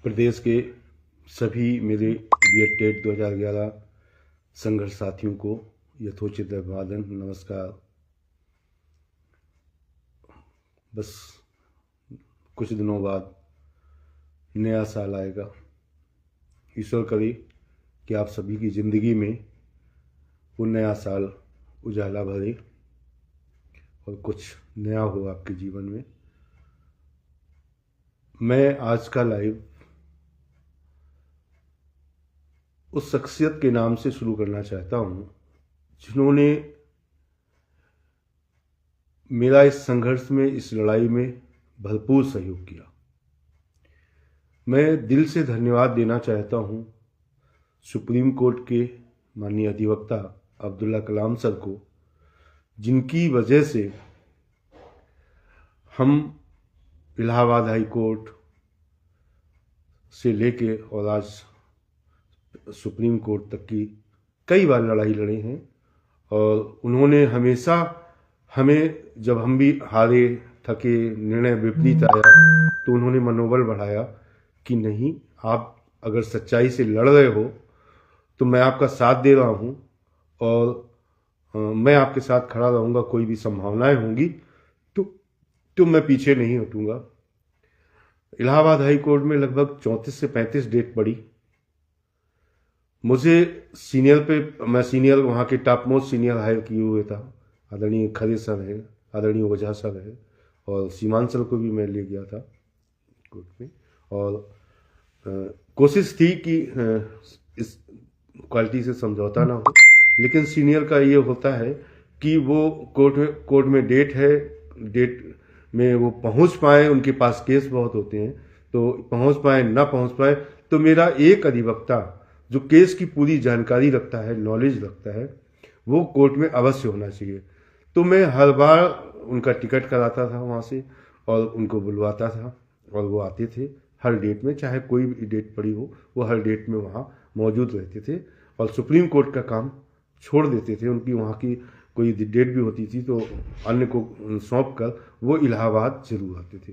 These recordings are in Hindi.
प्रदेश के सभी मेरे बीएड टेट 2011 संघर्ष साथियों को यथोचित अभिवादन, नमस्कार। बस कुछ दिनों बाद नया साल आएगा। ईश्वर करे कि आप सभी की ज़िंदगी में वो नया साल उजाला भरे और कुछ नया हो आपके जीवन में। मैं आज का लाइव उस शख्सियत के नाम से शुरू करना चाहता हूं जिन्होंने मेरा इस संघर्ष में, इस लड़ाई में भरपूर सहयोग किया। मैं दिल से धन्यवाद देना चाहता हूं सुप्रीम कोर्ट के माननीय अधिवक्ता अब्दुल्ला कलाम सर को, जिनकी वजह से हम इलाहाबाद हाई कोर्ट से लेके और आज सुप्रीम कोर्ट तक की कई बार लड़ाई लड़े हैं। और उन्होंने हमेशा हमें, जब हम भी हारे थके, निर्णय विपरीत आया, तो उन्होंने मनोबल बढ़ाया कि नहीं, आप अगर सच्चाई से लड़ रहे हो तो मैं आपका साथ दे रहा हूं और मैं आपके साथ खड़ा रहूंगा। कोई भी संभावनाएं होंगी तो मैं पीछे नहीं हटूंगा। इलाहाबाद हाई कोर्ट में लगभग 34 से 35 डेट पड़ी। मुझे मैं सीनियर वहाँ के टॉप मोस्ट सीनियर हायर किए हुए था। आदरणीय खरे सर है, आदरणीय ओझा सर है, और सीमान सर को भी मैं ले गया था कोर्ट में। और कोशिश थी कि इस क्वालिटी से समझौता ना हो, लेकिन सीनियर का ये होता है कि वो कोर्ट में डेट में वो पहुंच पाए। उनके पास केस बहुत होते हैं, तो पहुंच पाए ना पहुंच पाए, तो मेरा एक अधिवक्ता जो केस की पूरी जानकारी रखता है, नॉलेज रखता है, वो कोर्ट में अवश्य होना चाहिए। तो मैं हर बार उनका टिकट कराता था वहाँ से और उनको बुलवाता था, और वो आते थे हर डेट में, चाहे कोई भी डेट पड़ी हो, वो हर डेट में वहाँ मौजूद रहते थे और सुप्रीम कोर्ट का काम छोड़ देते थे। उनकी वहाँ की कोई डेट भी होती थी तो अन्य को सौंप कर वो इलाहाबाद जरूर आते थे।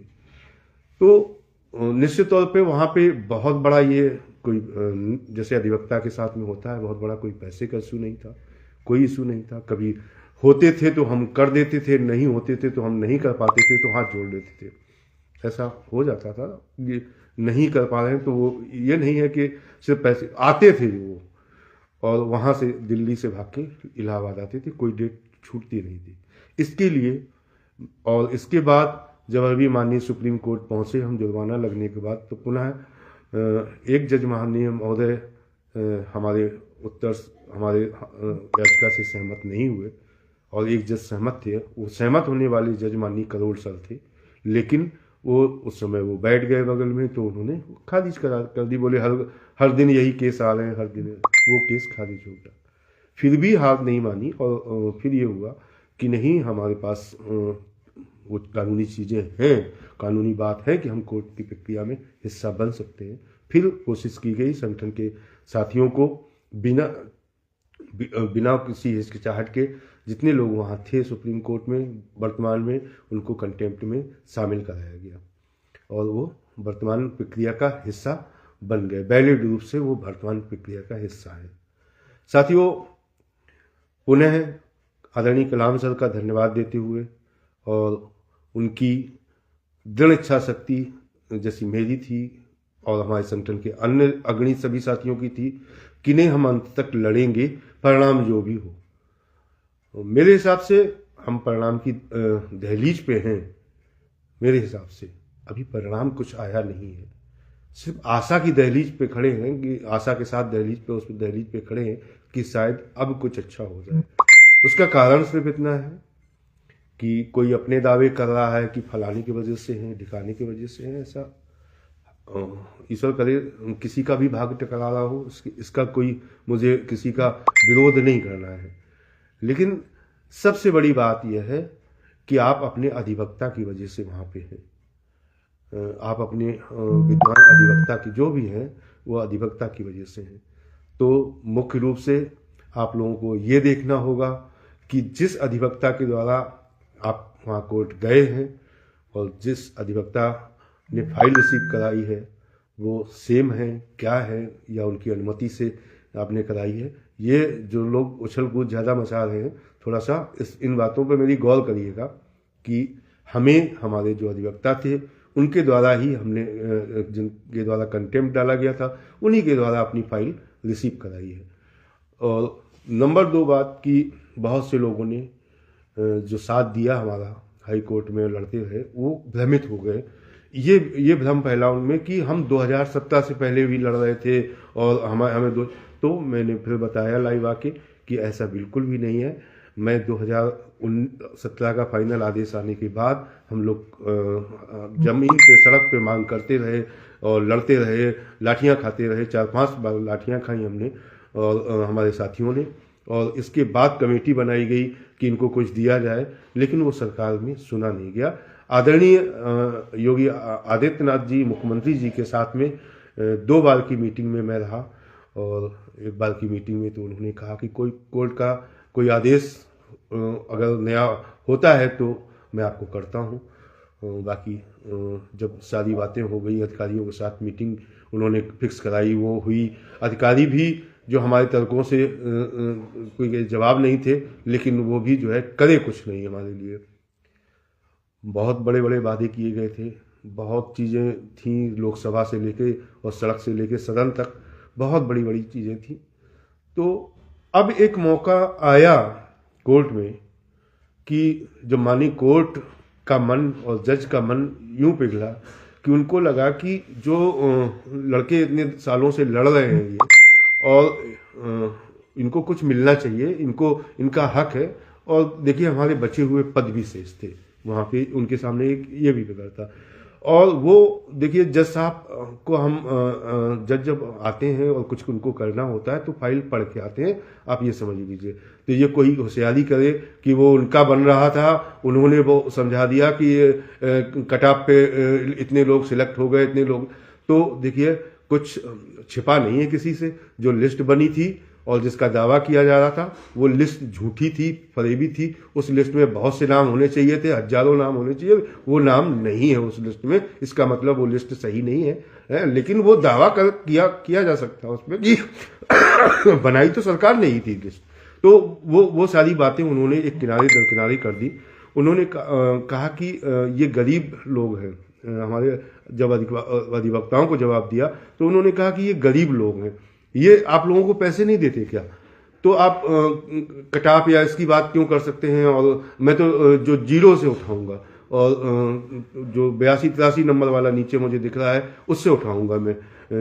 तो निश्चित तौर पे वहाँ पे बहुत बड़ा ये कोई, जैसे अधिवक्ता के साथ में होता है, बहुत बड़ा कोई पैसे का इशू नहीं था, कोई इशू नहीं था। कभी होते थे तो हम कर देते थे, नहीं होते थे तो हम नहीं कर पाते थे तो हाथ जोड़ देते थे, ऐसा हो जाता था। ये नहीं कर पा रहे हैं तो वो ये नहीं है कि सिर्फ पैसे आते थे वो, और वहाँ से दिल्ली से भाग के इलाहाबाद आते थे, कोई डेट छूटती नहीं थी इसके लिए। और इसके बाद जब अभी माननीय सुप्रीम कोर्ट पहुँचे हम, जुर्माना लगने के बाद, तो पुनः एक जज माननीय महोदय हमारे याचिका से सहमत नहीं हुए और एक जज सहमत थे। वो सहमत होने वाले जज माननीय करोल सर थे, लेकिन वो उस समय वो बैठ गए बगल में, तो उन्होंने खारिज कर दी। बोले हर दिन यही केस आ रहे हैं, हर दिन वो केस खारिज हो गया। फिर भी हार नहीं मानी और फिर ये हुआ कि नहीं, हमारे पास वो कानूनी चीज़ें हैं, कानूनी बात है कि हम कोर्ट की प्रक्रिया में हिस्सा बन सकते हैं। फिर कोशिश की गई संगठन के साथियों को बिना किसी हिचकिचाहट के, जितने लोग वहाँ थे सुप्रीम कोर्ट में वर्तमान में, उनको कंटेम्प्ट में शामिल कराया गया और वो वर्तमान प्रक्रिया का हिस्सा बन गए। वैलिड रूप से वो वर्तमान प्रक्रिया का हिस्सा है। साथियों, पुनः आदरणीय कलाम सर का धन्यवाद देते हुए और उनकी दृढ़ इच्छा शक्ति जैसी मेरी थी और हमारे संगठन के अन्य अग्रणी सभी साथियों की थी कि नहीं, हम अंत तक लड़ेंगे, परिणाम जो भी हो। मेरे हिसाब से हम परिणाम की दहलीज पे हैं। मेरे हिसाब से अभी परिणाम कुछ आया नहीं है, सिर्फ आशा की दहलीज पे खड़े हैं, कि आशा के साथ उस दहलीज पे खड़े हैं कि शायद अब कुछ अच्छा हो जाए। उसका कारण सिर्फ इतना है कि कोई अपने दावे कर रहा है कि फलाने की वजह से है, ढिकाने की वजह से है। ऐसा ईश्वर करे किसी का भी भाग्य टकरा रहा हो, इसका कोई, मुझे किसी का विरोध नहीं करना है, लेकिन सबसे बड़ी बात यह है कि आप अपने अधिवक्ता की वजह से वहाँ पे हैं। आप अपने विद्वान अधिवक्ता की जो भी हैं, वो अधिवक्ता की वजह से हैं। तो मुख्य रूप से आप लोगों को ये देखना होगा कि जिस अधिवक्ता के द्वारा आप वहाँ कोर्ट गए हैं और जिस अधिवक्ता ने फाइल रिसीव कराई है, वो सेम है क्या है, या उनकी अनुमति से आपने कराई है। ये जो लोग उछल कूद ज़्यादा मचा रहे हैं, थोड़ा सा इन बातों पर मेरी गौर करिएगा कि हमें हमारे जो अधिवक्ता थे उनके द्वारा ही हमने जिनके द्वारा कंटेम्प्ट डाला गया था उन्हीं के द्वारा अपनी फाइल रिसीव कराई है। और नंबर 2 बात कि बहुत से लोगों ने जो साथ दिया हमारा हाई कोर्ट में लड़ते रहे वो भ्रमित हो गए। ये भ्रम फैला उनमें कि हम 2017 से पहले भी लड़ रहे थे और हमें तो मैंने फिर बताया लाइव आके कि ऐसा बिल्कुल भी नहीं है। मैं 2017 का फाइनल आदेश आने के बाद हम लोग जमीन पे सड़क पे मांग करते रहे और लड़ते रहे, लाठियां खाते रहे, 4-5 बार लाठियां खाई हमने और हमारे साथियों ने। और इसके बाद कमेटी बनाई गई कि इनको कुछ दिया जाए, लेकिन वो सरकार में सुना नहीं गया। आदरणीय योगी आदित्यनाथ जी मुख्यमंत्री जी के साथ में 2 बार की मीटिंग में मैं रहा और 1 बार की मीटिंग में तो उन्होंने कहा कि कोई कोर्ट का कोई आदेश अगर नया होता है तो मैं आपको करता हूँ। बाकी जब सारी बातें हो गई, अधिकारियों के साथ मीटिंग उन्होंने फिक्स कराई, वो हुई। अधिकारी भी जो हमारे तर्कों से कोई जवाब नहीं थे, लेकिन वो भी जो है करे कुछ नहीं हमारे लिए। बहुत बड़े बड़े वादे किए गए थे, बहुत चीज़ें थी, लोकसभा से लेके और सड़क से लेके सदन तक बहुत बड़ी बड़ी चीज़ें थी। तो अब एक मौका आया कोर्ट में कि जब मानी कोर्ट का मन और जज का मन यूं पिघला कि उनको लगा कि जो लड़के इतने सालों से लड़ रहे हैं ये और इनको कुछ मिलना चाहिए, इनको इनका हक है। और देखिए हमारे बचे हुए पद भी शेष थे वहाँ पे, उनके सामने एक ये भी फिगर था। और वो देखिए जज साहब को हम जज जब आते हैं और कुछ उनको करना होता है तो फाइल पढ़ के आते हैं, आप ये समझ लीजिए। तो ये कोई होशियारी करे कि वो उनका बन रहा था, उन्होंने वो समझा दिया कि कट ऑफ पे इतने लोग सिलेक्ट हो गए, इतने लोग। तो देखिए कुछ छिपा नहीं है किसी से। जो लिस्ट बनी थी और जिसका दावा किया जा रहा था वो लिस्ट झूठी थी, फरेबी थी। उस लिस्ट में बहुत से नाम होने चाहिए थे, हजारों नाम होने चाहिए, वो नाम नहीं है उस लिस्ट में। इसका मतलब वो लिस्ट सही नहीं है, लेकिन वो दावा किया जा सकता है उसमें कि बनाई तो सरकार ने ही थी लिस्ट। तो वो सारी बातें उन्होंने एक किनारे दरकिनारे कर दी। उन्होंने कहा कि ये गरीब लोग हैं। हमारे जब अधिवक्ताओं को जवाब दिया तो उन्होंने कहा कि ये गरीब लोग हैं, ये आप लोगों को पैसे नहीं देते क्या? तो आप कटाप या इसकी बात क्यों कर सकते हैं? और मैं तो जो 0 से उठाऊंगा और जो 82-83 नंबर वाला नीचे मुझे दिख रहा है उससे उठाऊंगा, मैं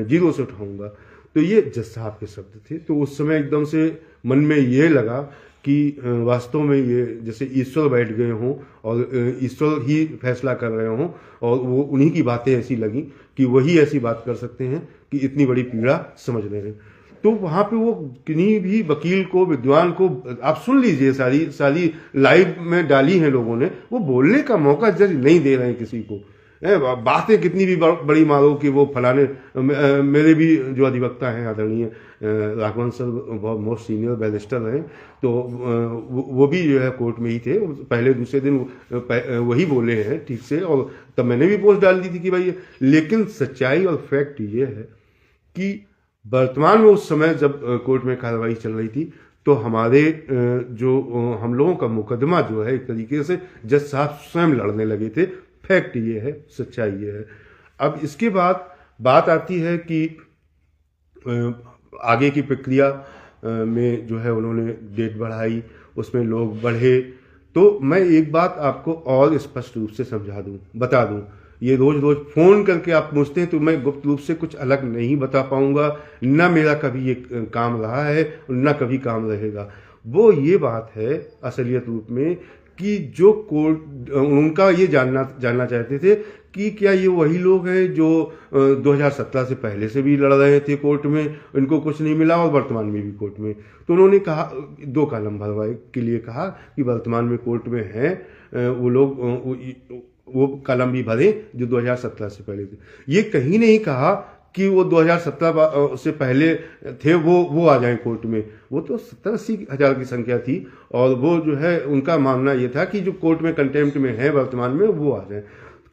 0 से उठाऊंगा। तो ये जज साहब के शब्द थे। तो उस समय एकदम से मन में ये लगा कि वास्तव में ये जैसे ईश्वर बैठ गए हों और ईश्वर ही फैसला कर रहे हों, और वो उन्हीं की बातें ऐसी लगी कि वही ऐसी बात कर सकते हैं कि इतनी बड़ी पीड़ा समझ रहे हैं। तो वहाँ पे वो किन्हीं भी वकील को, विद्वान को, आप सुन लीजिए, सारी लाइव में डाली हैं लोगों ने, वो बोलने का मौका जज नहीं दे रहे हैं किसी को। बातें कितनी भी बड़ी मारो कि वो फलाने, मेरे भी जो अधिवक्ता हैं आदरणीय राघवन सर बहुत मोस्ट सीनियर बैरिस्टर हैं, तो वो भी जो है कोर्ट में ही थे। पहले दूसरे दिन वही बोले हैं ठीक से, और तब मैंने भी पोस्ट डाल दी थी कि भाई, लेकिन सच्चाई और फैक्ट ये है कि वर्तमान में उस समय जब कोर्ट में कार्रवाई चल रही थी तो हमारे जो हम लोगों का मुकदमा जो है एक तरीके से जज साहब स्वयं लड़ने लगे थे। फैक्ट ये है, सच्चाई ये है। अब इसके बाद बात आती है कि आगे की प्रक्रिया में जो है उन्होंने डेट बढ़ाई, उसमें लोग बढ़े। तो मैं एक बात आपको और स्पष्ट रूप से बता दूं, ये रोज रोज फोन करके आप पूछते हैं तो मैं गुप्त रूप से कुछ अलग नहीं बता पाऊंगा, ना मेरा कभी ये काम रहा है ना कभी काम रहेगा। वो ये बात है असलियत रूप में कि जो कोर्ट उनका ये जानना चाहते थे कि क्या ये वही लोग हैं जो 2017 से पहले से भी लड़ रहे थे कोर्ट में, इनको कुछ नहीं मिला और वर्तमान में भी कोर्ट में। तो उन्होंने कहा 2 कॉलम भरवाए के लिए कहा कि वर्तमान में कोर्ट में हैं वो लोग, वो कॉलम भी भरे जो 2017 से पहले थे। ये कहीं नहीं कहा कि वो 2017 से पहले थे वो आ जाएं कोर्ट में। वो तो 70-80 हज़ार की संख्या थी, और वो जो है उनका मानना ये था कि जो कोर्ट में कंटेम्प्ट में है वर्तमान में वो आ जाए।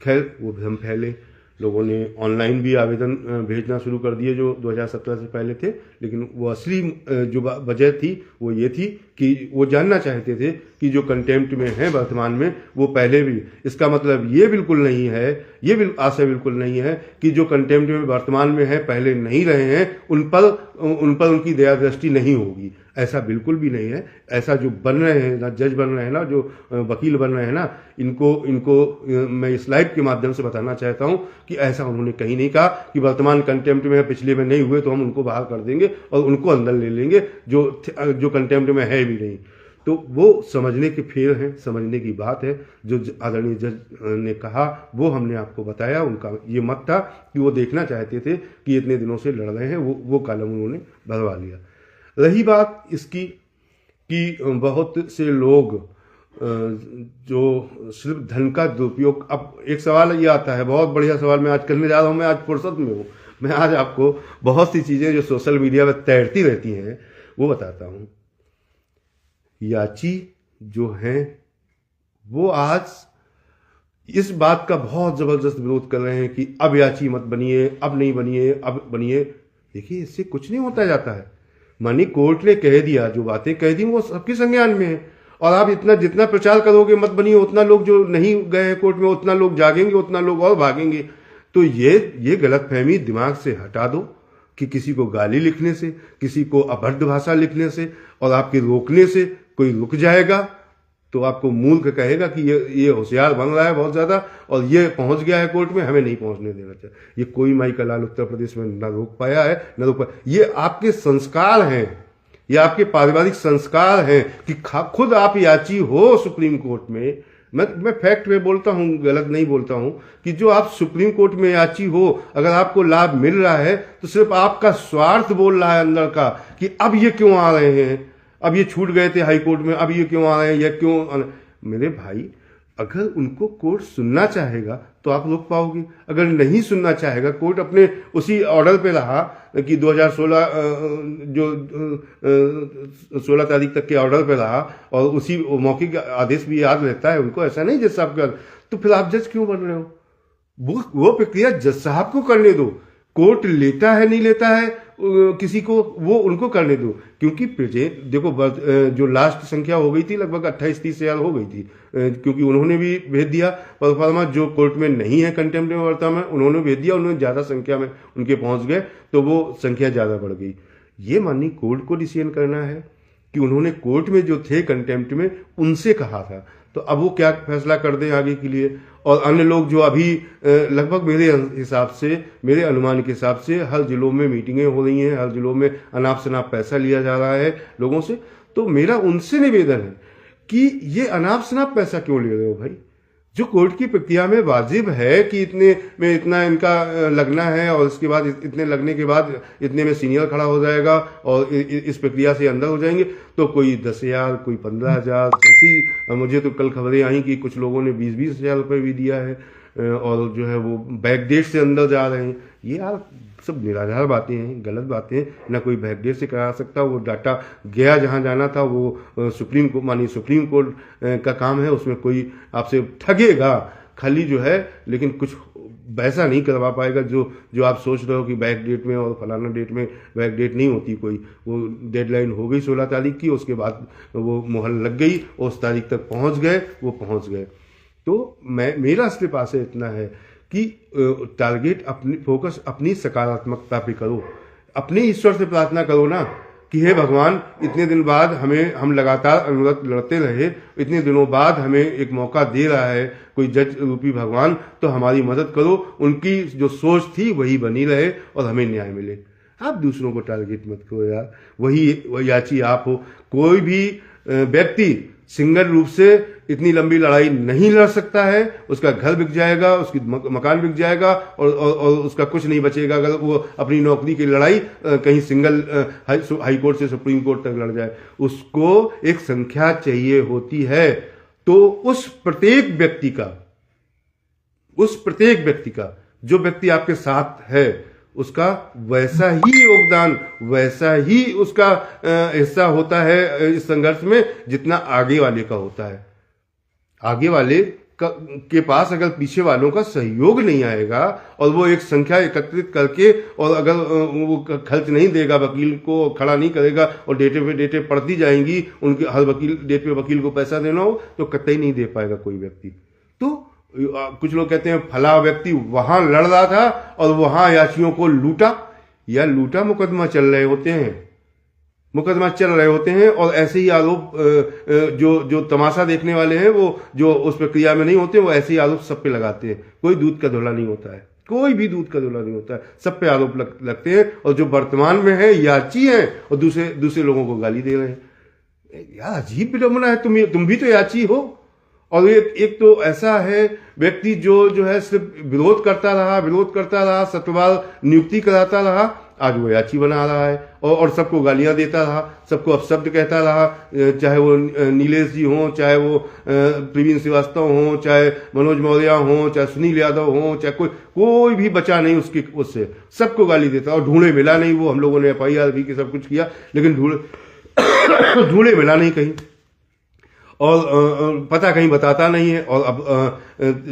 खैर वो भ्रम फैले। लोगों ने ऑनलाइन भी आवेदन भेजना शुरू कर दिए जो 2017 से पहले थे, लेकिन वो असली जो वजह थी वो ये थी कि वो जानना चाहते थे कि जो कंटेम्प्ट में है वर्तमान में वो पहले भी, इसका मतलब ये बिल्कुल नहीं है, ये आशय बिल्कुल नहीं है कि जो कंटेम्प्ट में वर्तमान में है पहले नहीं रहे हैं उन पर उनकी दया दृष्टि नहीं होगी। ऐसा बिल्कुल भी नहीं है। ऐसा जो बन रहे हैं ना, जज बन रहे हैं ना, जो वकील बन रहे हैं ना, इनको मैं इस लाइव के माध्यम से बताना चाहता हूं कि ऐसा उन्होंने कहीं नहीं कहा कि वर्तमान कंटेम्प्ट में है, पिछले में नहीं हुए तो हम उनको बाहर कर देंगे और उनको अंदर ले लेंगे जो कंटेम्प्ट में है भी नहीं। तो वो समझने के फेर हैं, समझने की बात है। जो आदरणीय जज ने कहा वो हमने आपको बताया। उनका ये मत था कि वो देखना चाहते थे कि इतने दिनों से लड़ रहे हैं, वो कॉलम उन्होंने भरवा लिया। रही बात इसकी कि बहुत से लोग जो सिर्फ धन का दुरुपयोग, अब एक सवाल ये आता है, बहुत बढ़िया सवाल मैं आज करने जा रहा हूँ। मैं आज फुर्सत में हूँ, मैं आज आपको बहुत सी चीज़ें जो सोशल मीडिया पर तैरती रहती हैं वो बताता हूँ। याची जो हैं वो आज इस बात का बहुत ज़बरदस्त विरोध कर रहे हैं कि अब याची मत बनिए, अब नहीं बनिए, अब बनिए। देखिए, इससे कुछ नहीं होता जाता है। मानी कोर्ट ने कह दिया, जो बातें कह दी वो सबके संज्ञान में है, और आप जितना प्रचार करोगे मत बनिए, उतना लोग जो नहीं गए हैं कोर्ट में उतना लोग जागेंगे, उतना लोग और भागेंगे। तो ये गलतफहमी दिमाग से हटा दो कि किसी को गाली लिखने से, किसी को अभद्र भाषा लिखने से और आपके रोकने से कोई रुक जाएगा तो आपको मूर्ख कहेगा कि ये होशियार बन रहा है बहुत ज्यादा और ये पहुंच गया है कोर्ट में, हमें नहीं पहुंचने देना चाहिए। ये कोई माई का लाल उत्तर प्रदेश में न रोक पाया है, न रोक पाया। ये आपके संस्कार हैं, ये आपके पारिवारिक संस्कार हैं कि खुद आप याची हो सुप्रीम कोर्ट में। मैं फैक्ट में बोलता हूं, गलत नहीं बोलता हूं, कि जो आप सुप्रीम कोर्ट में याची हो, अगर आपको लाभ मिल रहा है तो सिर्फ आपका स्वार्थ बोल रहा है अंदर का कि अब ये क्यों आ रहे हैं, अब ये छूट गए थे हाई कोर्ट में, अब ये क्यों आ रहे हैं, ये क्यों। मेरे भाई, अगर उनको कोर्ट सुनना चाहेगा तो आप रोक पाओगे, अगर नहीं सुनना चाहेगा, कोर्ट अपने उसी ऑर्डर पे रहा कि 2016 जो 16 तारीख तक के ऑर्डर पे रहा और उसी मौखिक आदेश भी याद रहता है उनको, ऐसा नहीं जज साहब कर, तो फिर आप जज क्यों बन रहे हो? वो प्रक्रिया जज साहब को करने दो। कोर्ट लेता है नहीं लेता है किसी को, वो उनको करने दो। क्योंकि देखो, जो लास्ट संख्या हो गई थी लगभग 28-30 हजार हो गई थी, क्योंकि उन्होंने भी भेज दिया परफॉर्मा, जो कोर्ट में नहीं है कंटेम्प्ट में वर्तमान में, उन्होंने भेज दिया, उन्होंने ज्यादा संख्या में उनके पहुंच गए तो वो संख्या ज्यादा बढ़ गई। ये माननीय कोर्ट को डिसीजन करना है कि उन्होंने कोर्ट में जो थे कंटेम्प्ट में उनसे कहा था, तो अब वो क्या फैसला कर दें आगे के लिए। और अन्य लोग जो अभी लगभग मेरे हिसाब से, मेरे अनुमान के हिसाब से हर जिलों में मीटिंगें हो रही हैं, हर जिलों में अनाप शनाप पैसा लिया जा रहा है लोगों से, तो मेरा उनसे निवेदन है कि ये अनाप शनाप पैसा क्यों ले रहे हो भाई? जो कोर्ट की प्रक्रिया में वाजिब है कि इतने में इतना इनका लगना है और इसके बाद इतने लगने के बाद इतने में सीनियर खड़ा हो जाएगा और इस प्रक्रिया से अंदर हो जाएंगे, तो कोई 10,000, कोई 15,000, जैसी मुझे तो कल खबरें आई कि कुछ लोगों ने 20-20 हजार रुपये भी दिया है और जो है वो बैकडेट से अंदर जा रहे हैं। ये यार सब निराधार बातें हैं, गलत बातें हैं। ना कोई बैकडेट से करा सकता, वो डाटा गया जहां जाना था, वो सुप्रीम कोर्ट का काम है, उसमें कोई आपसे ठगेगा खाली जो है, लेकिन कुछ वैसा नहीं करवा पाएगा जो आप सोच रहे हो कि बैक डेट में और फलाना डेट में बैक डेट नहीं होती कोई। वो डेडलाइन हो गई 16 तारीख की, उसके बाद वो मुहर लग गई, उस तारीख तक पहुंच गए, वो पहुंच गए। तो मेरा सिर्फ आशय इतना है कि टारगेट अपनी फोकस अपनी सकारात्मकता पे करो, अपने ईश्वर से प्रार्थना करो ना कि हे भगवान, इतने दिन बाद हम लगातार अनुरत लड़ते रहे, इतने दिनों बाद हमें एक मौका दे रहा है कोई जज रूपी भगवान, तो हमारी मदद करो, उनकी जो सोच थी वही बनी रहे और हमें न्याय मिले। आप दूसरों को टारगेट मत करो यार, वही याची आप हो। कोई भी व्यक्ति सिंगल रूप से इतनी लंबी लड़ाई नहीं लड़ सकता है, उसका घर बिक जाएगा, उसकी मकान बिक जाएगा और उसका कुछ नहीं बचेगा अगर वो अपनी नौकरी की लड़ाई कहीं सिंगल हाई कोर्ट से सुप्रीम कोर्ट तक लड़ जाए। उसको एक संख्या चाहिए होती है, तो उस प्रत्येक व्यक्ति का जो व्यक्ति आपके साथ है उसका वैसा ही योगदान, वैसा ही उसका हिस्सा होता है इस संघर्ष में जितना आगे वाले का होता है। आगे वाले के पास अगर पीछे वालों का सहयोग नहीं आएगा और वो एक संख्या एकत्रित करके और अगर वो खर्च नहीं देगा, वकील को खड़ा नहीं करेगा और डेटे पे डेटे पड़ती जाएंगी, उनके हर वकील डेट पे वकील को पैसा देना हो तो कतई नहीं दे पाएगा कोई व्यक्ति। तो कुछ लोग कहते हैं फला व्यक्ति वहां लड़ रहा था और वहां याचियों को लूटा, या लूटा मुकदमा चल रहे होते हैं, मुकदमा चल रहे होते हैं और ऐसे ही आरोप जो तमाशा देखने वाले हैं, वो जो उस प्रक्रिया में नहीं होते, वो ऐसे ही आरोप सब पे लगाते हैं। कोई दूध का धुला नहीं होता है, कोई भी दूध का धुला नहीं होता है, सब पे आरोप लगते हैं। और जो वर्तमान में है याची है और दूसरे लोगों को गाली दे रहे हैं। यार अजीब विडंबना है, तुम भी तो याची हो। और एक तो ऐसा है व्यक्ति जो है सिर्फ विरोध करता रहा, सत्यवाल नियुक्ति कराता रहा, आज वो याची बना रहा है और सबको गालियां देता रहा, सबको अपशब्द कहता रहा, चाहे वो नीलेश जी हों, चाहे वो प्रवीण श्रीवास्तव हों, चाहे मनोज मौर्य हों, चाहे सुनील यादव हों, चाहे कोई भी बचा नहीं उससे, सबको गाली देता। और ढूंढे मिला नहीं, वो हम लोगों ने FIR भी सब कुछ किया, लेकिन ढूंढे मिला नहीं कहीं, और पता कहीं बताता नहीं है। और अब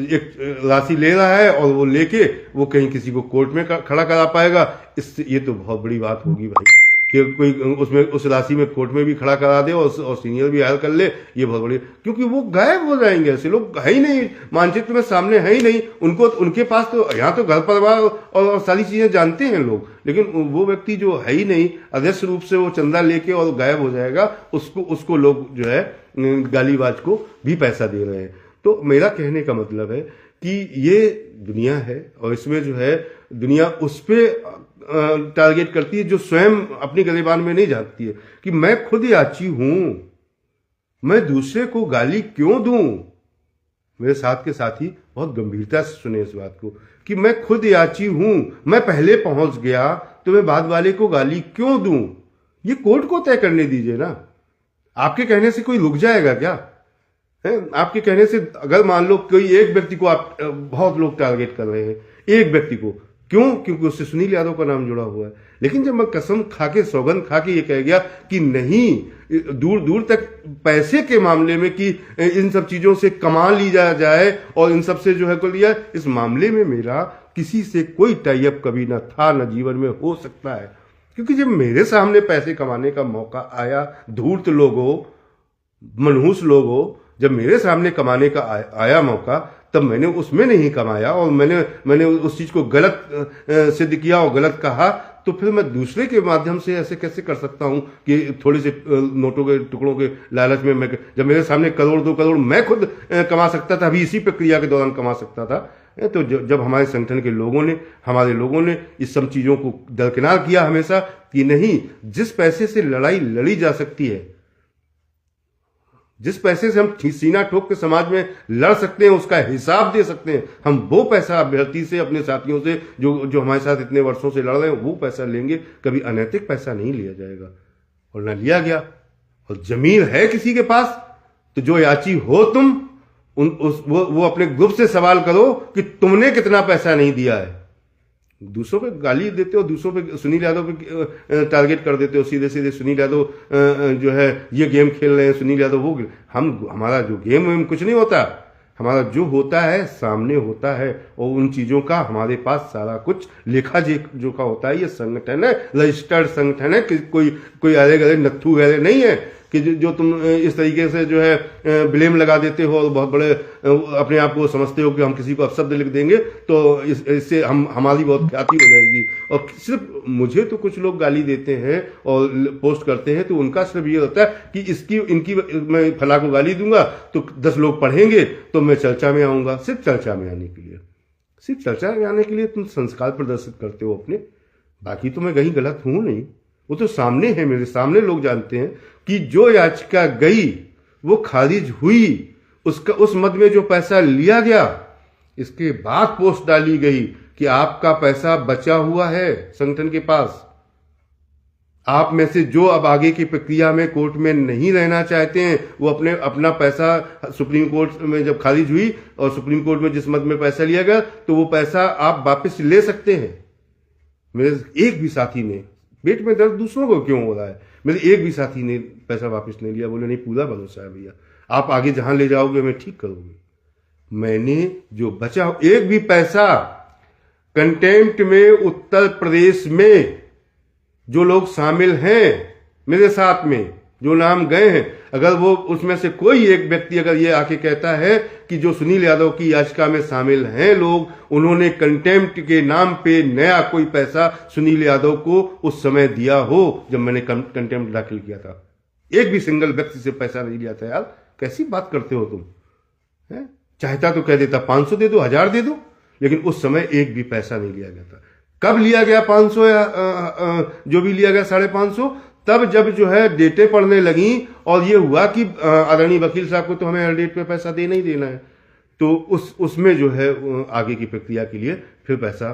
एक राशि ले रहा है और वो लेके वो कहीं किसी को कोर्ट में खड़ा करा पाएगा। इससे ये तो बहुत बड़ी बात होगी भाई कि कोई उसमें उस राशि में कोर्ट में भी खड़ा करा दे और सीनियर भी हायर कर ले, ये बहुत बड़ी, क्योंकि वो गायब हो जाएंगे। ऐसे लोग है ही नहीं, मानचित्र में सामने है ही नहीं उनको, उनके पास तो यहाँ तो घर परिवार और सारी चीजें जानते हैं लोग, लेकिन वो व्यक्ति जो है ही नहीं, अध्यक्ष रूप से वो चंदा लेके और गायब हो जाएगा, उसको लोग जो है गालीबाज को भी पैसा दे रहे हैं। तो मेरा कहने का मतलब है कि ये दुनिया है और इसमें जो है दुनिया उस पर टारगेट करती है जो स्वयं अपनी गिरबान में नहीं झांकती है कि मैं खुद याची हूं, मैं दूसरे को गाली क्यों दूं। मेरे साथ के साथी बहुत गंभीरता से सुने इस बात को कि मैं खुद याची हूं, मैं पहले पहुंच गया तो मैं बाद वाले को गाली क्यों दूं। ये कोर्ट को तय करने दीजिए ना। आपके कहने से कोई रुक जाएगा क्या है? आपके कहने से अगर मान लो कोई एक व्यक्ति को आप बहुत लोग टारगेट कर रहे हैं, एक व्यक्ति को, क्यों? क्योंकि उससे सुनील यादव का नाम जुड़ा हुआ है। लेकिन जब मैं कसम खाके सौगंध खाके ये कह गया कि नहीं, दूर दूर तक पैसे के मामले में कि इन सब चीजों से कमा ली जाए और इन सब से जो है को लिया, इस मामले में मेरा किसी से कोई टाई अप कभी ना था, ना जीवन में हो सकता है। क्योंकि जब मेरे सामने पैसे कमाने का मौका आया, धूर्त लोगों, मनहूस लोगों, जब मेरे सामने कमाने का आया मौका, तब मैंने उसमें नहीं कमाया और मैंने उस चीज को गलत सिद्ध किया और गलत कहा, तो फिर मैं दूसरे के माध्यम से ऐसे कैसे कर सकता हूं कि थोड़े से नोटों के टुकड़ों के लालच में, मैं जब मेरे सामने करोड़ 2 करोड़ मैं खुद कमा सकता था, अभी इसी प्रक्रिया के दौरान कमा सकता था। तो जब हमारे संगठन के लोगों ने, हमारे लोगों ने इस सब चीजों को दरकिनार किया हमेशा कि नहीं, जिस पैसे से लड़ाई लड़ी जा सकती है, जिस पैसे से हम सीना ठोक के समाज में लड़ सकते हैं, उसका हिसाब दे सकते हैं, हम वो पैसा अभ्यर्थी से, अपने साथियों से जो हमारे साथ इतने वर्षों से लड़ रहे हैं, वो पैसा लेंगे। कभी अनैतिक पैसा नहीं लिया जाएगा और ना लिया गया। और जमीन है किसी के पास तो जो याची हो तुम, वो अपने ग्रुप से सवाल करो कि तुमने कितना पैसा नहीं दिया है। दूसरों पे गाली देते हो, दूसरों पे सुनील यादव पे टारगेट कर देते हो, सीधे सीधे सुनील यादव जो है ये गेम खेल रहे हैं, सुनील यादव वो, हमारा जो गेम वेम कुछ नहीं होता, हमारा जो होता है सामने होता है और उन चीजों का हमारे पास सारा कुछ लेखा जोखा होता है। ये संगठन है, रजिस्टर्ड संगठन है, कोई अलग अलग नत्थू गहरे नहीं है कि जो तुम इस तरीके से जो है ब्लेम लगा देते हो और बहुत बड़े अपने आप को समझते हो कि हम किसी को अपशब्द लिख देंगे तो इससे हमारी बहुत ख्याति हो जाएगी। और सिर्फ मुझे तो कुछ लोग गाली देते हैं और पोस्ट करते हैं तो उनका सिर्फ ये होता है कि इनकी मैं फला को गाली दूंगा तो 10 लोग पढ़ेंगे तो मैं चर्चा में आऊंगा। सिर्फ चर्चा में आने के लिए, सिर्फ चर्चा में आने के लिए तुम संस्कार प्रदर्शित करते हो अपने। बाकी तो मैं कहीं गलत हूं नहीं, वो तो सामने है, मेरे सामने लोग जानते हैं कि जो याचिका गई वो खारिज हुई, उस मद में जो पैसा लिया गया, इसके बाद पोस्ट डाली गई कि आपका पैसा बचा हुआ है संगठन के पास, आप में से जो अब आगे की प्रक्रिया में कोर्ट में नहीं रहना चाहते हैं वो अपना पैसा सुप्रीम कोर्ट में जब खारिज हुई और सुप्रीम कोर्ट में जिस मद में पैसा लिया गया तो वो पैसा आप वापस ले सकते हैं। मेरे एक भी साथी ने, पेट में दर्द दूसरों को क्यों हो रहा है, मेरे एक भी साथी ने पैसा वापस नहीं लिया, बोले नहीं पूरा भरोसा है भैया, आप आगे जहां ले जाओगे मैं ठीक करूंगी। मैंने जो बचा एक भी पैसा कंटेम्प्ट में उत्तर प्रदेश में जो लोग शामिल हैं मेरे साथ में, जो नाम गए हैं, अगर वो उसमें से कोई एक व्यक्ति अगर ये आके कहता है कि जो सुनील यादव की याचिका में शामिल हैं लोग, उन्होंने कंटेम्प्ट के नाम पे नया कोई पैसा सुनील यादव को उस समय दिया हो जब मैंने कंटेम्प्ट दाखिल किया था, एक भी सिंगल व्यक्ति से पैसा नहीं लिया था। यार कैसी बात करते हो तुम, है? चाहता तो कह देता 500 दे दो, 1000 दे दो, लेकिन उस समय एक भी पैसा नहीं लिया गया था। कब लिया गया 500 या जो भी लिया गया 550, तब जब जो है डेटें पड़ने लगी और ये हुआ कि आदरणीय वकील साहब को तो हमें हर डेट पे पैसा देना ही देना है, तो उसमें जो है आगे की प्रक्रिया के लिए फिर पैसा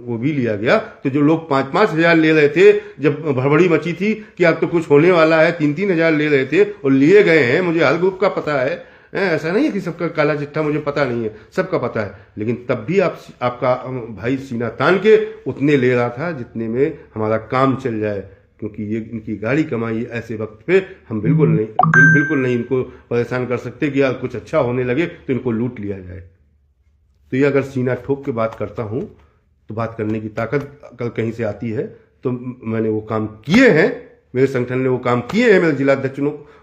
वो भी लिया गया। तो जो लोग 5-5 हजार ले रहे थे, जब भड़बड़ी मची थी कि अब तो कुछ होने वाला है, 3-3 हजार ले रहे थे और लिए गए हैं, मुझे हर ग्रुप का पता है, ऐसा नहीं है कि सबका काला चिट्ठा मुझे पता नहीं है, सबका पता है, लेकिन तब भी आपका भाई सीना तान के उतने ले रहा था जितने में हमारा काम चल जाए, क्योंकि ये इनकी गाड़ी कमाई ऐसे वक्त पे हम बिल्कुल नहीं इनको परेशान कर सकते कि यार कुछ अच्छा होने लगे तो इनको लूट लिया जाए। तो ये अगर सीना ठोक के बात करता हूं तो बात करने की ताकत अगर कहीं से आती है तो मैंने वो काम किए हैं, मेरे संगठन ने वो काम किए हैं, मेरे जिलाध्यक्ष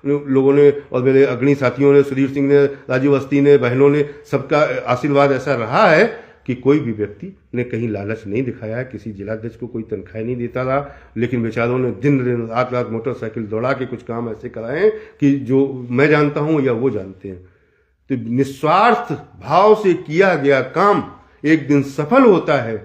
लोगों ने और मेरे अग्रणी साथियों ने, सुधीर सिंह ने, राजीव अवस्थी ने, बहनों ने, सबका आशीर्वाद ऐसा रहा है कि कोई भी व्यक्ति ने कहीं लालच नहीं दिखाया है, किसी जिलाध्यक्ष को कोई तनख्वाह नहीं देता रहा, लेकिन बेचारों ने दिन रात मोटरसाइकिल दौड़ा के कुछ काम ऐसे कराए हैं कि जो मैं जानता हूं या वो जानते हैं। तो निस्वार्थ भाव से किया गया काम एक दिन सफल होता है,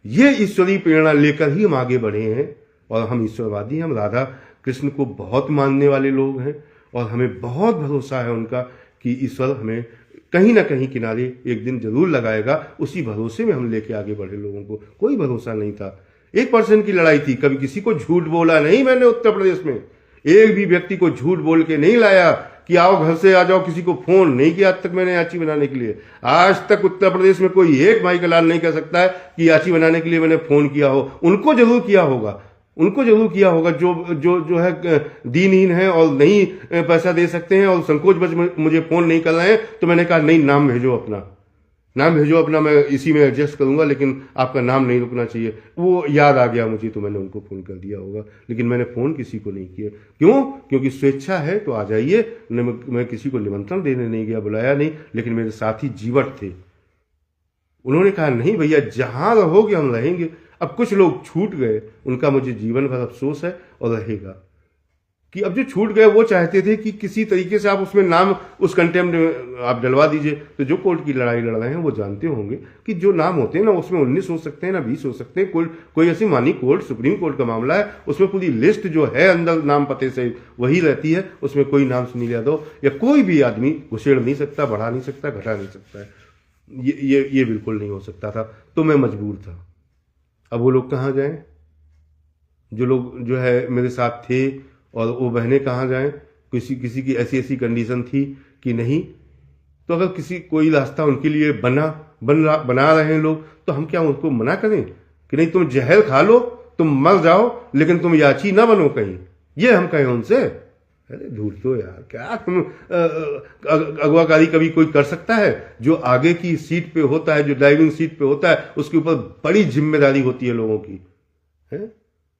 ये ईश्वरीय प्रेरणा लेकर ही हम आगे बढ़े हैं। और हम ईश्वरवादी हैं, हम राधा कृष्ण को बहुत मानने वाले लोग हैं और हमें बहुत भरोसा है उनका कि ईश्वर हमें कहीं ना कहीं किनारे एक दिन जरूर लगाएगा। उसी भरोसे में हम लेके आगे बढ़े, लोगों को कोई भरोसा नहीं था। 1% की लड़ाई थी, कभी किसी को झूठ बोला नहीं मैंने उत्तर प्रदेश में, एक भी व्यक्ति को झूठ बोल के नहीं लाया कि आओ घर से आ जाओ, किसी को फोन नहीं किया आज तक मैंने याची बनाने के लिए। आज तक उत्तर प्रदेश में कोई एक भाई का लाल नहीं कह सकता है कि याची बनाने के लिए मैंने फोन किया हो। उनको जरूर किया होगा, जो है दीनहीन है और नहीं पैसा दे सकते हैं और संकोच बच मुझे फोन नहीं कर रहे हैं, तो मैंने कहा नहीं, नाम भेजो अपना, मैं इसी में एडजस्ट करूंगा, लेकिन आपका नाम नहीं रुकना चाहिए। वो याद आ गया मुझे तो मैंने उनको फोन कर दिया होगा, लेकिन मैंने फोन किसी को नहीं किया। क्यों? क्योंकि स्वेच्छा है तो आ जाइए, मैं किसी को निमंत्रण देने नहीं गया, बुलाया नहीं, लेकिन मेरे साथी जीवट थे, उन्होंने कहा नहीं भैया जहां रहोगे हम रहेंगे। अब कुछ लोग छूट गए, उनका मुझे जीवन भर अफसोस है और रहेगा कि अब जो छूट गए वो चाहते थे कि किसी तरीके से आप उसमें नाम उस कंटेम्प्ट में आप डलवा दीजिए। तो जो कोर्ट की लड़ाई लड़ रहे हैं वो जानते होंगे कि जो नाम होते हैं ना उसमें 19 हो सकते हैं ना 20 हो सकते हैं। कोई ऐसी मानी कोर्ट, सुप्रीम कोर्ट का मामला है, उसमें पूरी लिस्ट जो है अंदर नाम पते से वही रहती है, उसमें कोई नाम सुनील यादव या कोई भी आदमी घुसेड़ नहीं सकता, बढ़ा नहीं सकता, घटा नहीं सकता है। ये बिल्कुल नहीं हो सकता था, तो मैं मजबूर था। अब वो लोग कहाँ जाएं, जो लोग जो है मेरे साथ थे, और वो बहनें कहाँ जाएं? किसी की ऐसी कंडीशन थी कि नहीं, तो अगर कोई रास्ता उनके लिए बना रहे हैं लोग, तो हम क्या उनको मना करें कि नहीं तुम जहर खा लो, तुम मर जाओ, लेकिन तुम याची ना बनो कहीं? ये हम कहें उनसे? अरे धूल तो यार, क्या तुम अगवाकारी कभी कोई कर सकता है? जो आगे की सीट पे होता है, जो ड्राइविंग सीट पे होता है, उसके ऊपर बड़ी जिम्मेदारी होती है लोगों की, है?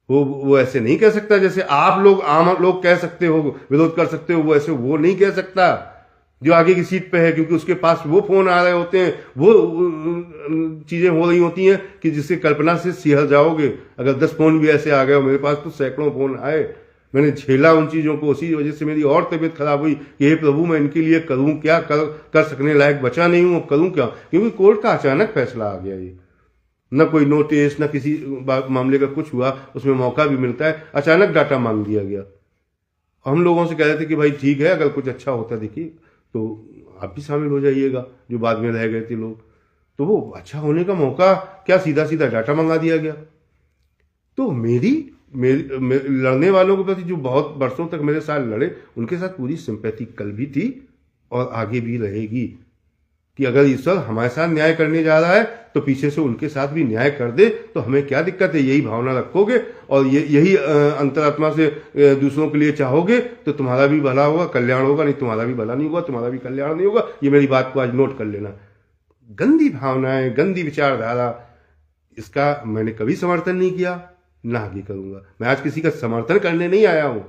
वो ऐसे नहीं कह सकता जैसे आप लोग आम लोग कह सकते हो, विरोध कर सकते हो, वो ऐसे वो नहीं कह सकता जो आगे की सीट पे है, क्योंकि उसके पास वो फोन आ रहे होते हैं, वो चीजें हो रही होती हैं कि जिससे कल्पना से सिहर जाओगे। अगर 10 फोन भी ऐसे आ गए, मेरे पास तो सैकड़ों फोन आए, मैंने झेला उन चीजों को, उसी वजह से मेरी और तबीयत खराब हुई कि हे प्रभु मैं इनके लिए करूं क्या, कर सकने लायक बचा नहीं हूं, अब करूं क्या? क्योंकि कोर्ट का अचानक फैसला आ गया, ये न कोई नोटिस न किसी मामले का कुछ हुआ, उसमें मौका भी मिलता है, अचानक डाटा मांग दिया गया। हम लोगों से कह रहे थे कि भाई ठीक है, अगर कुछ अच्छा होता देखिए तो आप भी शामिल हो जाइएगा, जो बाद में रह गए थे लोग। तो वो अच्छा होने का मौका क्या, सीधा सीधा डाटा मंगा दिया गया। तो मेरी लड़ने वालों के प्रति जो बहुत वर्षों तक मेरे साथ लड़े, उनके साथ पूरी सिंपैथी कल भी थी और आगे भी रहेगी कि अगर ईश्वर हमारे साथ न्याय करने जा रहा है तो पीछे से उनके साथ भी न्याय कर दे, तो हमें क्या दिक्कत है। यही भावना रखोगे और यही अंतरात्मा से दूसरों के लिए चाहोगे तो तुम्हारा भी भला होगा, कल्याण होगा। नहीं तुम्हारा भी भला नहीं होगा, तुम्हारा भी कल्याण नहीं होगा। ये मेरी बात को आज नोट कर लेना। गंदी भावनाएं, गंदी विचारधारा, इसका मैंने कभी समर्थन नहीं किया, ना आगे करूंगा। मैं आज किसी का समर्थन करने नहीं आया हूं,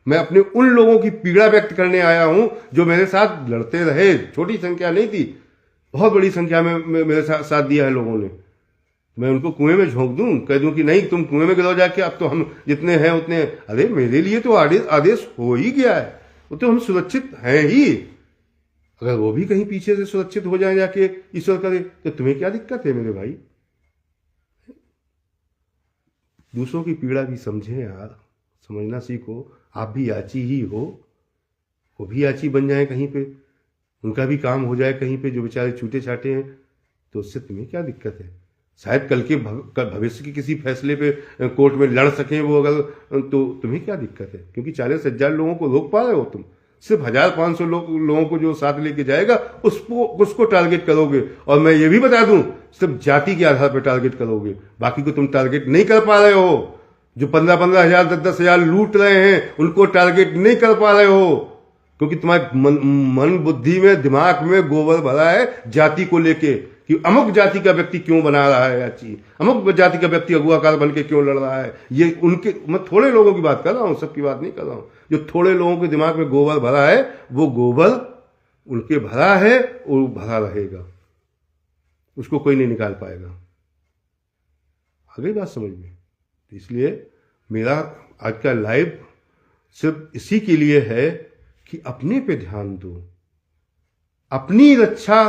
मैं अपने उन लोगों की पीड़ा व्यक्त करने आया हूं जो मेरे साथ लड़ते रहे। छोटी संख्या नहीं थी, बहुत बड़ी संख्या में मेरे साथ दिया है लोगों ने। मैं उनको कुएं में झोंक दूं, कह दूं कि नहीं तुम कुएं में गिरो जाके, अब तो हम जितने हैं उतने। अरे मेरे लिए तो आदेश हो ही गया है, वो तो हम सुरक्षित हैं ही। अगर वो भी कहीं पीछे से सुरक्षित हो जाए जाके, ईश्वर करे, तो तुम्हें क्या दिक्कत है मेरे भाई। दूसरों की पीड़ा भी समझें यार, समझना सीखो। आप भी याची ही हो, वो भी याची बन जाए कहीं पे, उनका भी काम हो जाए कहीं पे, जो बेचारे छूटे छाटे हैं, तो उससे तुम्हें क्या दिक्कत है। शायद कल के भविष्य के किसी फैसले पे कोर्ट में लड़ सकें वो, अगर तो तुम्हें क्या दिक्कत है। क्योंकि 40,000 लोगों को रोक पा रहे हो तुम, सिर्फ 1,500 लोगों को जो साथ लेके जाएगा उसको टारगेट करोगे। और मैं ये भी बता दूं, सिर्फ जाति के आधार पर टारगेट करोगे, बाकी को तुम टारगेट नहीं कर पा रहे हो। जो 15-15 हजार 10-10 हजार लूट रहे हैं उनको टारगेट नहीं कर पा रहे हो, क्योंकि तुम्हारे मन बुद्धि में, दिमाग में गोबर भरा है जाति को लेके, कि अमुक जाति का व्यक्ति क्यों बना रहा है याची, अमुक जाति का व्यक्ति अगुआकार बन के क्यों लड़ रहा है। ये उनके, मैं थोड़े लोगों की बात कर रहा हूं, सबकी बात नहीं कर रहा हूं। जो थोड़े लोगों के दिमाग में गोबर भरा है, वो गोबर उनके भरा है, वो भरा रहेगा, उसको कोई नहीं निकाल पाएगा। आ गई बात समझ में। इसलिए मेरा आज का लाइव सिर्फ इसी के लिए है कि अपने पे ध्यान दो, अपनी रक्षा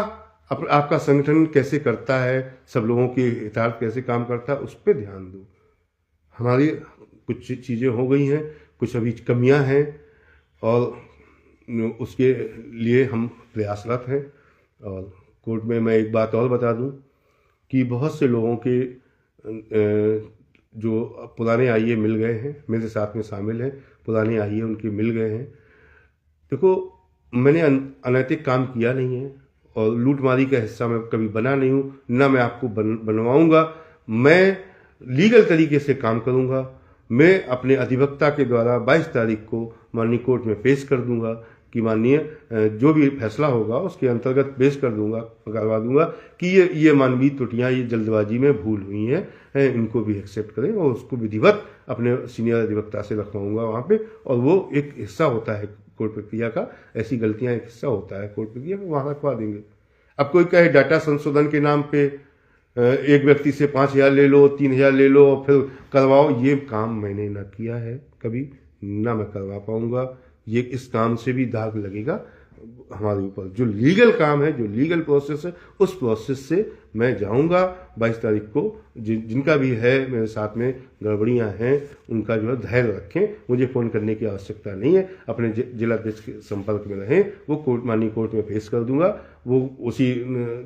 आपका संगठन कैसे करता है, सब लोगों के हितार्थ कैसे काम करता है, उस पर ध्यान दो। हमारी कुछ चीज़ें हो गई हैं, कुछ अभी कमियां हैं, और उसके लिए हम प्रयासरत हैं। और कोर्ट में मैं एक बात और बता दूं कि बहुत से लोगों के जो पुराने आईए मिल गए हैं, मेरे साथ में शामिल हैं, पुराने आईए उनके मिल गए हैं। देखो, मैंने अनैतिक काम किया नहीं है और लूटमारी का हिस्सा मैं कभी बना नहीं हूँ, ना मैं आपको बनवाऊंगा। मैं लीगल तरीके से काम करूंगा। मैं अपने अधिवक्ता के द्वारा 22 तारीख को माननीय कोर्ट में पेश कर दूंगा कि माननीय जो भी फैसला होगा उसके अंतर्गत पेश करवा दूंगा कि ये मानवीय त्रुटियां, ये जल्दबाजी में भूल हुई हैं, इनको भी एक्सेप्ट करें, और उसको विधिवत अपने सीनियर अधिवक्ता से रखवाऊंगा वहाँ पे। और वो एक हिस्सा होता है कोर्ट प्रक्रिया का, ऐसी गलतियां एक हिस्सा होता है कोर्ट प्रक्रिया का, वहाँ रखवा देंगे। अब कोई कहे डाटा संशोधन के नाम पे एक व्यक्ति से 5,000 ले लो, 3,000 ले लो और फिर करवाओ, ये काम मैंने ना किया है कभी, ना मैं करवा पाऊंगा। ये इस काम से भी दाग लगेगा हमारे ऊपर। जो लीगल काम है, जो लीगल प्रोसेस है, उस प्रोसेस से मैं जाऊंगा 22 तारीख को। जिनका भी है मेरे साथ में गड़बड़ियां हैं, उनका जो है धैर्य रखें, मुझे फ़ोन करने की आवश्यकता नहीं है, अपने जिलाध्यक्ष के संपर्क में रहें, वो माननीय कोर्ट में पेश कर दूंगा। वो उसी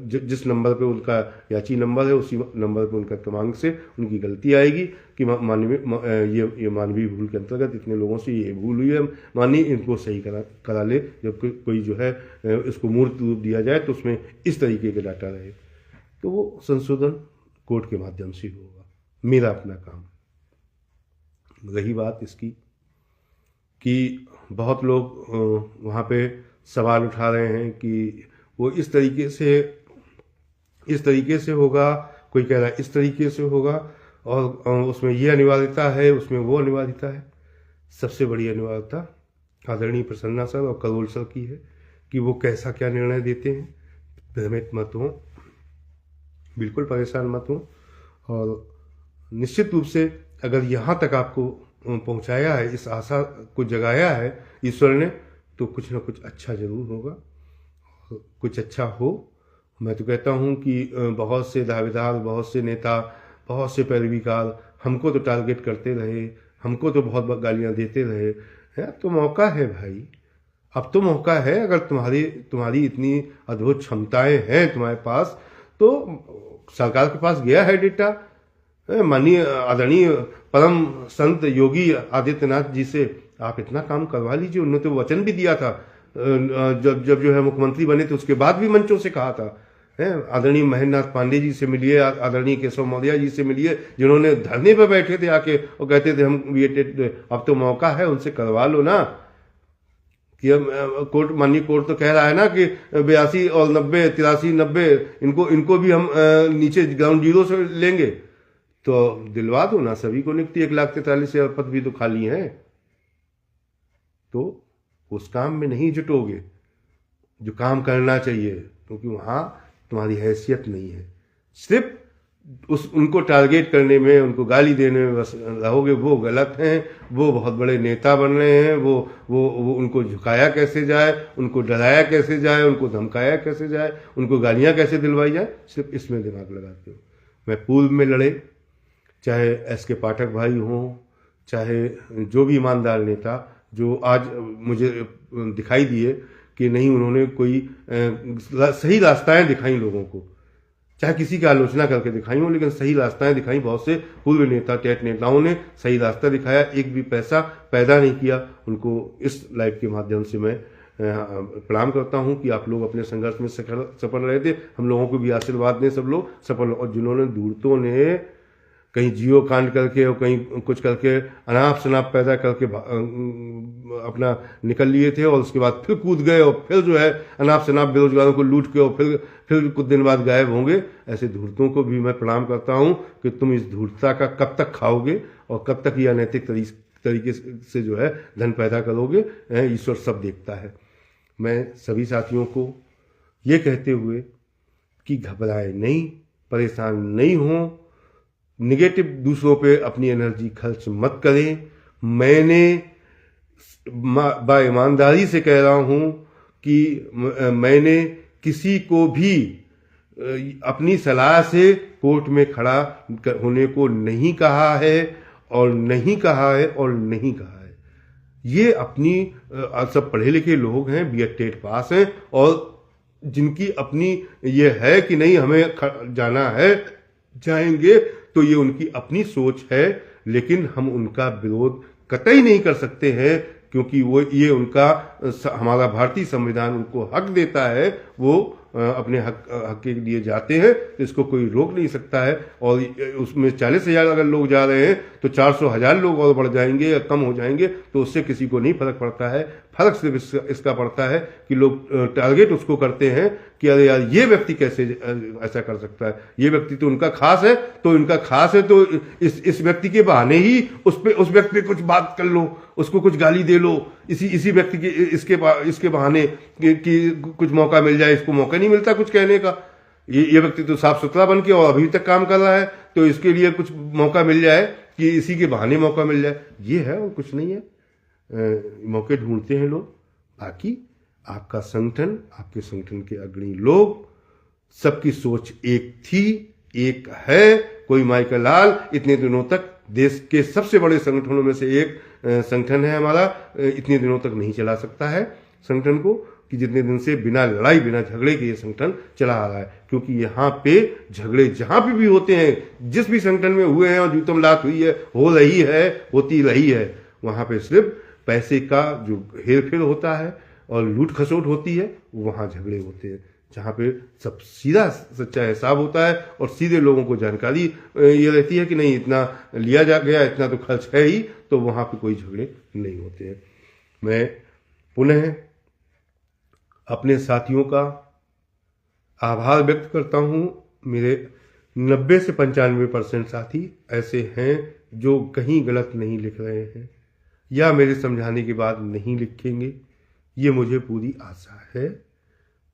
जिस नंबर पे उनका याची नंबर है, उसी नंबर पे उनका क्रमांक से उनकी गलती आएगी कि ये मानवीय भूल के अंतर्गत इतने लोगों से ये भूल हुई है, माननीय इनको सही करा ले। जब कोई जो है इसको मूर्त रूप दिया जाए तो उसमें इस तरीके के डाटा रहे, तो वो संशोधन कोर्ट के माध्यम से होगा, मेरा अपना काम। रही बात इसकी कि बहुत लोग वहाँ पे सवाल उठा रहे हैं कि वो इस तरीके से होगा, कोई कह रहा है इस तरीके से होगा, और उसमें ये अनिवार्यता है, उसमें वो अनिवार्यता है। सबसे बड़ी अनिवार्यता आदरणीय प्रसन्ना सर और करोल सर की है कि वो कैसा क्या निर्णय देते हैं। भ्रमित मत हो, बिल्कुल परेशान मत हो, और निश्चित रूप से अगर यहाँ तक आपको पहुँचाया है, इस आशा को जगाया है ईश्वर ने, तो कुछ ना कुछ अच्छा जरूर होगा, कुछ अच्छा हो। मैं तो कहता हूँ कि बहुत से दावेदार, बहुत से नेता, बहुत से पैरवीकार हमको तो टारगेट करते रहे, हमको तो बहुत गालियाँ देते रहे हैं। तो मौका है भाई, अब तो मौका है। अगर तुम्हारी इतनी अद्भुत क्षमताएं हैं तुम्हारे पास, तो सरकार के पास गया है डेटा। माननीय आदरणीय परम संत योगी आदित्यनाथ जी से आप इतना काम करवा लीजिए। उन्होंने तो वचन भी दिया था, जब जो है मुख्यमंत्री बने थे, उसके बाद भी मंचों से कहा था हैं। आदरणीय महेंद्र नाथ पांडे जी से मिलिए, आदरणीय केशव मौर्य जी से मिलिए, जिन्होंने धरने पर बैठे थे आके और कहते थे हम ये अब तो मौका है, उनसे करवा लो ना। कि कोर्ट, माननीय कोर्ट तो कह रहा है ना कि 82 और 90, 83, 90 इनको भी हम नीचे ग्राउंड जीरो से लेंगे। तो दिलवा दो ना सभी को नियुक्ति, 1,43,000 पद भी तो खाली हैं। तो उस काम में नहीं जुटोगे जो काम करना चाहिए, क्योंकि वहां तुम्हारी हैसियत नहीं है। सिर्फ उनको टारगेट करने में, उनको गाली देने में बस रहोगे। वो गलत हैं, वो बहुत बड़े नेता बन रहे हैं। वो उनको झुकाया कैसे जाए, उनको डराया कैसे जाए, उनको धमकाया कैसे जाए, उनको गालियां कैसे दिलवाई जाए, सिर्फ इसमें दिमाग लगाते हो। मैं पूर्व में लड़े, चाहे एस.के. पाठक भाई हों, चाहे जो भी ईमानदार नेता जो आज मुझे दिखाई दिए कि नहीं उन्होंने कोई सही रास्ताएं दिखाई लोगों को, चाहे किसी की आलोचना करके दिखाई हो, लेकिन सही रास्ताएं दिखाई। बहुत से पूर्व नेता, टेट नेताओं ने सही रास्ता दिखाया, एक भी पैसा पैदा नहीं किया। उनको इस लाइव के माध्यम से मैं प्रणाम करता हूं कि आप लोग अपने संघर्ष में सफल रहे थे। हम लोगों को भी आशीर्वाद दें, सब लोग सफल। और जिन्होंने दूरतों ने कहीं जियो कांड करके और कहीं कुछ करके अनाप शनाप पैदा करके अपना निकल लिए थे, और उसके बाद फिर कूद गए और फिर जो है अनाप शनाप बेरोजगारों को लूट के और फिर कुछ दिन बाद गायब होंगे। ऐसे धूर्तों को भी मैं प्रणाम करता हूं कि तुम इस धूर्तता का कब तक खाओगे और कब तक ये अनैतिक तरीके से जो है धन पैदा करोगे। ईश्वर सब देखता है। मैं सभी साथियों को ये कहते हुए कि घबराए नहीं, परेशान नहीं हों, निगेटिव दूसरों पे अपनी एनर्जी खर्च मत करें। मैंने ईमानदारी से कह रहा हूं कि मैंने किसी को भी अपनी सलाह से कोर्ट में खड़ा होने को नहीं कहा है और नहीं कहा है और नहीं कहा है। ये अपनी सब पढ़े लिखे लोग हैं, बीएड टेट पास हैं, और जिनकी अपनी ये है कि नहीं हमें जाना है, जाएंगे, तो ये उनकी अपनी सोच है। लेकिन हम उनका विरोध कतई नहीं कर सकते हैं, क्योंकि ये उनका, हमारा भारतीय संविधान उनको हक देता है। वो अपने हक के लिए जाते हैं, तो इसको कोई रोक नहीं सकता है। और उसमें 40,000 अगर लोग जा रहे हैं तो 400,000 लोग और बढ़ जाएंगे या कम हो जाएंगे, तो उससे किसी को नहीं फर्क पड़ता है। फर्क सिर्फ इसका पड़ता है कि लोग टारगेट उसको करते हैं कि अरे यार ये व्यक्ति कैसे ऐसा कर सकता है, ये व्यक्ति तो उनका खास है, तो इनका खास है, तो इस व्यक्ति के बहाने ही उस व्यक्ति पे कुछ बात कर लो, उसको कुछ गाली दे लो, इसी व्यक्ति के इसके बहाने कि कुछ मौका मिल जाए। इसको मौका नहीं मिलता कुछ कहने का। ये व्यक्ति तो साफ सुथरा बन के और अभी तक काम कर रहा है, तो इसके लिए कुछ मौका मिल जाए कि इसी के बहाने मौका मिल जाए, ये है और कुछ नहीं है। मौके ढूंढते हैं लोग। बाकी आपका संगठन, आपके संगठन के अग्रणी लोग, सबकी सोच एक थी, एक है। कोई माइकल लाल इतने दिनों तक देश के सबसे बड़े संगठनों में से एक संगठन है हमारा, इतने दिनों तक नहीं चला सकता है संगठन को, कि जितने दिन से बिना लड़ाई बिना झगड़े के ये संगठन चला आ रहा है। क्योंकि यहाँ पे झगड़े जहां पे भी होते हैं, जिस भी संगठन में हुए हैं और जूतम लात हुई है, हो रही है, होती रही है, वहां पे सिर्फ पैसे का जो हेर फेर होता है और लूट खसोट होती है, वहां झगड़े होते हैं। जहाँ पे सब सीधा सच्चा हिसाब होता है और सीधे लोगों को जानकारी ये रहती है कि नहीं इतना लिया जा गया, इतना तो खर्च है ही, तो वहां पे कोई झगड़े नहीं होते हैं। मैं पुनः अपने साथियों का आभार व्यक्त करता हूं। मेरे 90 से 95% साथी ऐसे हैं जो कहीं गलत नहीं लिख रहे हैं या मेरे समझाने के बाद नहीं लिखेंगे, ये मुझे पूरी आशा है।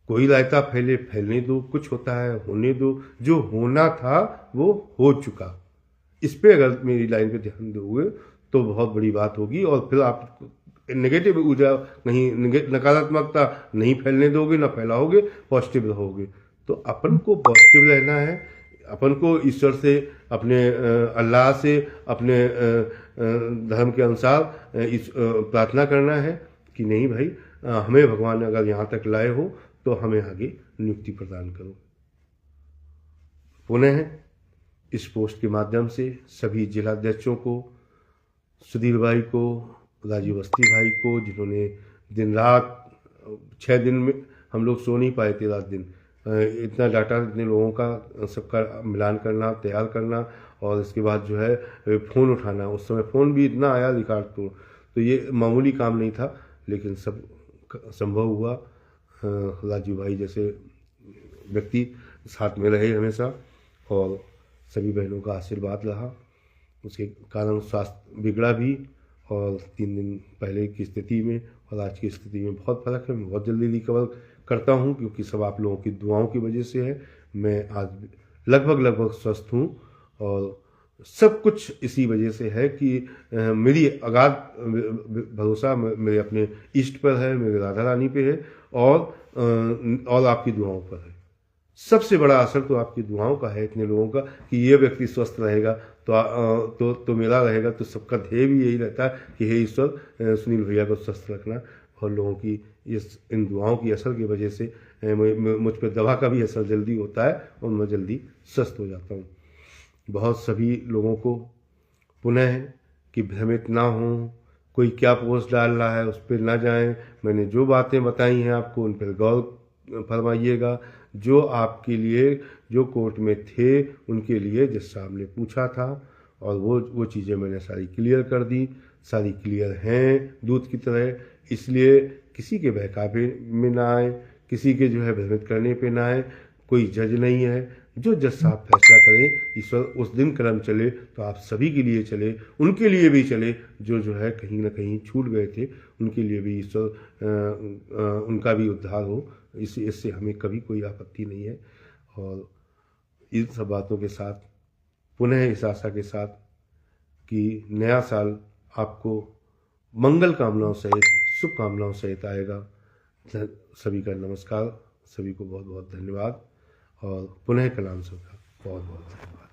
कोई रायता फैलने दो, कुछ होता है होने दो, जो होना था वो हो चुका। इस पे अगर मेरी लाइन पे ध्यान दोगे तो बहुत बड़ी बात होगी, और फिर आप नेगेटिव ऊर्जा नहीं, नकारात्मकता नहीं फैलने दोगे, ना फैलाओगे, पॉजिटिव रहोगे। तो अपन को पॉजिटिव रहना है, अपन को ईश्वर से, अपने अल्लाह से, अपने धर्म के अनुसार प्रार्थना करना है कि नहीं भाई, हमें भगवान ने अगर यहाँ तक लाए हो तो हमें आगे नियुक्ति प्रदान करो। पुनः इस पोस्ट के माध्यम से सभी जिलाध्यक्षों को, सुधीर भाई को, राजीव अवस्थी भाई को, जिन्होंने दिन रात 6 दिन में हम लोग सो नहीं पाए थे, रात दिन इतना डाटा इतने लोगों का सबका मिलान करना, तैयार करना, और इसके बाद जो है फ़ोन उठाना। उस समय फ़ोन भी इतना आया रिकॉर्ड तो ये मामूली काम नहीं था, लेकिन सब संभव हुआ। राजू भाई जैसे व्यक्ति साथ में रहे हमेशा, और सभी बहनों का आशीर्वाद रहा। उसके कारण स्वास्थ्य बिगड़ा भी, और 3 दिन पहले की स्थिति में और आज की स्थिति में बहुत फ़र्क है। मैं बहुत जल्दी रिकवर करता हूँ, क्योंकि सब आप लोगों की दुआओं की वजह से है। मैं आज लगभग स्वस्थ हूँ, और सब कुछ इसी वजह से है कि मेरी अगाध भरोसा मेरे अपने इष्ट पर है, मेरे राधा रानी पे है, और आपकी दुआओं पर है। सबसे बड़ा असर तो आपकी दुआओं का है, इतने लोगों का, कि ये व्यक्ति स्वस्थ रहेगा तो मेरा रहेगा। तो सबका ध्येय भी यही रहता है कि हे ईश्वर, सुनील भैया को स्वस्थ रखना। और लोगों की इन दुआओं की असर की वजह से मुझ पर दवा का भी असर जल्दी होता है, और मैं जल्दी स्वस्थ हो जाता हूँ। बहुत सभी लोगों को पुनः कि भ्रमित ना हो, कोई क्या पोस्ट डाल रहा है उस पर ना जाएं। मैंने जो बातें बताई हैं आपको, उन पर गौर फरमाइएगा। जो आपके लिए, जो कोर्ट में थे, उनके लिए जज साहब ने पूछा था, और वो चीज़ें मैंने सारी क्लियर कर दी, सारी क्लियर हैं दूध की तरह। इसलिए किसी के बहकावे में ना आए, किसी के जो है भ्रमित करने पे ना आए। कोई जज नहीं है। जो जज साहब फैसला करें, ईश्वर उस दिन कदम चले तो आप सभी के लिए चले, उनके लिए भी चले जो है कहीं ना कहीं छूट गए थे, उनके लिए भी ईश्वर उनका भी उद्धार हो। इससे हमें कभी कोई आपत्ति नहीं है। और इन सब बातों के साथ, पुनः इस आशा के साथ कि नया साल आपको मंगल कामनाओं सहित, शुभकामनाओं सहित आएगा। सभी का नमस्कार, सभी को बहुत बहुत धन्यवाद, और पुनः कलाम सबका बहुत बहुत धन्यवाद।